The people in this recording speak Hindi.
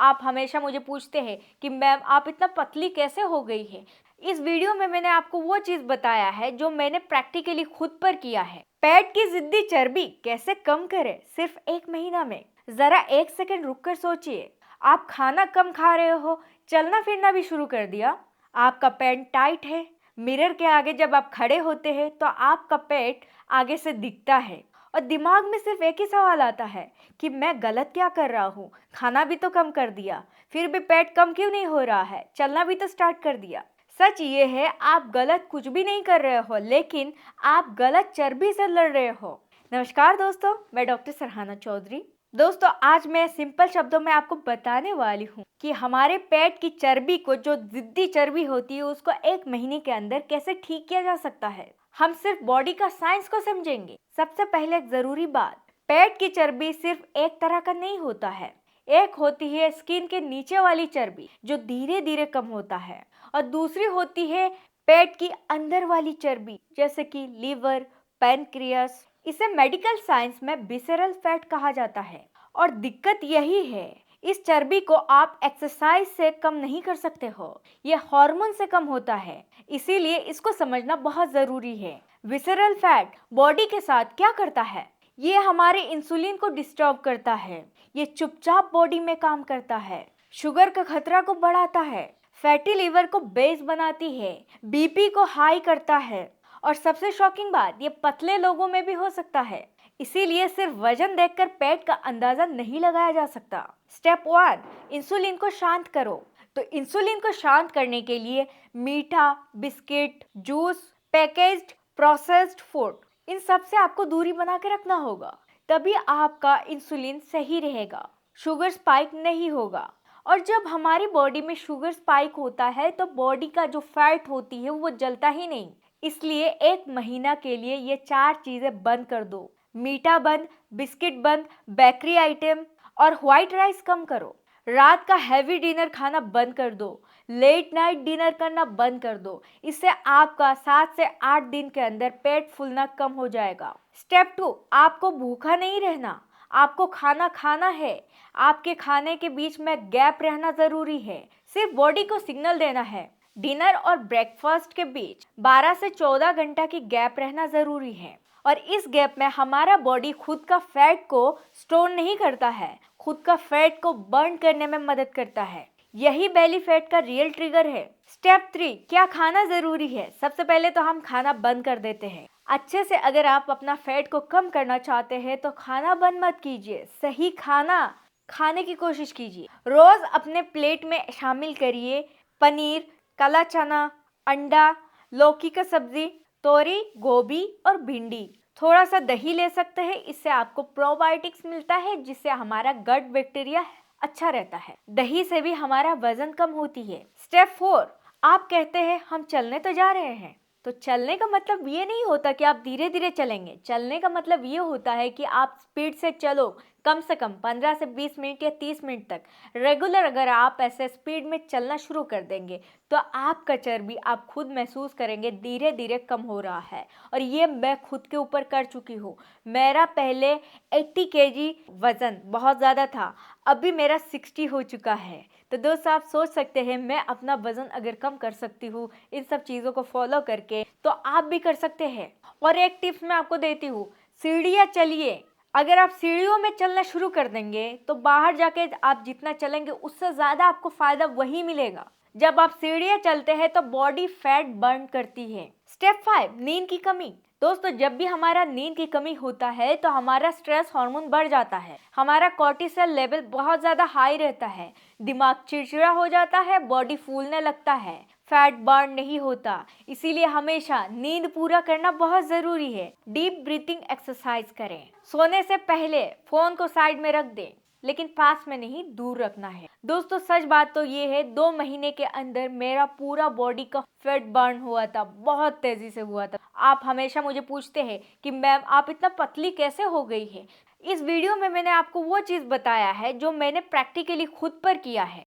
आप हमेशा मुझे पूछते हैं कि मैम आप इतना पतली कैसे हो गई है। इस वीडियो में मैंने आपको वो चीज़ बताया है जो मैंने प्रैक्टिकली खुद पर किया है। पेट की जिद्दी चर्बी कैसे कम करें सिर्फ 1 महीना में। जरा 1 सेकंड रुककर सोचिए। आप खाना कम खा रहे हो, चलना फिरना भी शुरू कर दिया, आपका पेट टाइट है। मिरर के आगे जब आप खड़े होते हैं तो आपका पेट आगे से दिखता है और दिमाग में सिर्फ एक ही सवाल आता है कि मैं गलत क्या कर रहा हूँ। खाना भी तो कम कर दिया, फिर भी पेट कम क्यों नहीं हो रहा है, चलना भी तो स्टार्ट कर दिया। सच ये है, आप गलत कुछ भी नहीं कर रहे हो, लेकिन आप गलत चर्बी से लड़ रहे हो। नमस्कार दोस्तों, मैं डॉक्टर सरहाना चौधरी। दोस्तों, आज मैं सिंपल शब्दों में आपको बताने वाली हूँ कि हमारे पेट की चर्बी को, जो जिद्दी चर्बी होती है, उसको 1 महीने के अंदर कैसे ठीक किया जा सकता है। हम सिर्फ बॉडी का साइंस को समझेंगे। सबसे पहले एक जरूरी बात, पेट की चर्बी सिर्फ एक तरह का नहीं होता है। एक होती है स्किन के नीचे वाली चर्बी जो धीरे धीरे कम होता है, और दूसरी होती है पेट की अंदर वाली चर्बी जैसे कि लीवर, पैनक्रियास। इसे मेडिकल साइंस में विसेरल फैट कहा जाता है। और दिक्कत यही है, इस चर्बी को आप एक्सरसाइज से कम नहीं कर सकते हो, ये हार्मोन से कम होता है। इसीलिए इसको समझना बहुत जरूरी है। विसेरल फैट बॉडी के साथ क्या करता है? ये हमारे इंसुलिन को डिस्टर्ब करता है, ये चुपचाप बॉडी में काम करता है, शुगर का खतरा को बढ़ाता है, फैटी लीवर को बेस बनाती है, बीपी को हाई करता है, और सबसे शॉकिंग बात, ये पतले लोगों में भी हो सकता है। इसीलिए सिर्फ वजन देखकर पेट का अंदाजा नहीं लगाया जा सकता। स्टेप 1, इंसुलिन को शांत करो। तो इंसुलिन को शांत करने के लिए मीठा, biscuit, juice, packaged processed food, इन सब से आपको दूरी बना के रखना होगा। तभी आपका इंसुलिन सही रहेगा, शुगर स्पाइक नहीं होगा। और जब हमारी बॉडी में शुगर स्पाइक होता है तो बॉडी का जो फैट होती है वो जलता ही नहीं। इसलिए 1 महीना के लिए ये 4 चीजें बंद कर दो। मीठा बंद, बिस्किट बंद, बेकरी आइटम और व्हाइट राइस कम करो। रात का हैवी डिनर खाना बंद कर दो। लेट नाइट डिनर करना बंद कर दो। इससे आपका 7 से 8 दिन के अंदर पेट फूलना कम हो जाएगा। स्टेप 2, आपको भूखा नहीं रहना, आपको खाना खाना है। आपके खाने के बीच में गैप रहना जरूरी है। सिर्फ बॉडी को सिग्नल देना है। डिनर और ब्रेकफास्ट के बीच 12 से 14 घंटा की गैप रहना जरूरी है। और इस गैप में हमारा बॉडी खुद का फैट को स्टोर नहीं करता है, खुद का फैट को बर्न करने में मदद करता है। यही बेली फैट का रियल ट्रिगर है। स्टेप 3, क्या खाना जरूरी है? सबसे पहले तो हम खाना बंद कर देते हैं। अच्छे से अगर आप अपना फैट को कम करना चाहते हैं तो खाना बंद मत कीजिए, सही खाना खाने की कोशिश कीजिए। रोज अपने प्लेट में शामिल करिए पनीर, काला चना, अंडा, लौकी का सब्जी, तोरी, गोभी और भिंडी। थोड़ा सा दही ले सकते हैं, इससे आपको प्रोबायोटिक्स मिलता है जिससे हमारा गट बैक्टीरिया अच्छा रहता है। दही से भी हमारा वजन कम होती है। स्टेप 4, आप कहते हैं हम चलने तो जा रहे हैं। तो चलने का मतलब ये नहीं होता कि आप धीरे धीरे चलेंगे। चलने का मतलब ये होता है कि आप स्पीड से चलो, कम से कम 15 से 20 मिनट या 30 मिनट तक रेगुलर। अगर आप ऐसे स्पीड में चलना शुरू कर देंगे तो आपका चर्बी आप खुद महसूस करेंगे धीरे धीरे कम हो रहा है। और ये मैं खुद के ऊपर कर चुकी हूँ। मेरा पहले 80 केजी वजन बहुत ज़्यादा था, अभी मेरा 60 हो चुका है। तो दोस्तों, आप सोच सकते हैं मैं अपना वजन अगर कम कर सकती हूँ इन सब चीज़ों को फॉलो करके, तो आप भी कर सकते हैं। और एक टिप्स मैं आपको देती हूँ, सीढ़ियाँ चलिए। अगर आप सीढ़ियों में चलना शुरू कर देंगे तो बाहर जाके आप जितना चलेंगे उससे ज़्यादा आपको फ़ायदा वही मिलेगा। जब आप सीढ़ियाँ चलते हैं तो बॉडी फैट बर्न करती है। स्टेप 5, नींद की कमी। दोस्तों, जब भी हमारा नींद की कमी होता है तो हमारा स्ट्रेस हार्मोन बढ़ जाता है, हमारा कॉर्टिसोल लेवल बहुत ज़्यादा हाई रहता है, दिमाग चिड़चिड़ा हो जाता है, बॉडी फूलने लगता है, फैट बर्न नहीं होता। इसीलिए हमेशा नींद पूरा करना बहुत ज़रूरी है। डीप ब्रीथिंग एक्सरसाइज करें। सोने से पहले फ़ोन को साइड में रख दें, लेकिन पास में नहीं, दूर रखना है। दोस्तों, सच बात तो ये है, 2 महीने के अंदर मेरा पूरा बॉडी का फैट बर्न हुआ था, बहुत तेजी से हुआ था। आप हमेशा मुझे पूछते हैं कि मैम आप इतना पतली कैसे हो गई है। इस वीडियो में मैंने आपको वो चीज़ बताया है जो मैंने प्रैक्टिकली खुद पर किया है।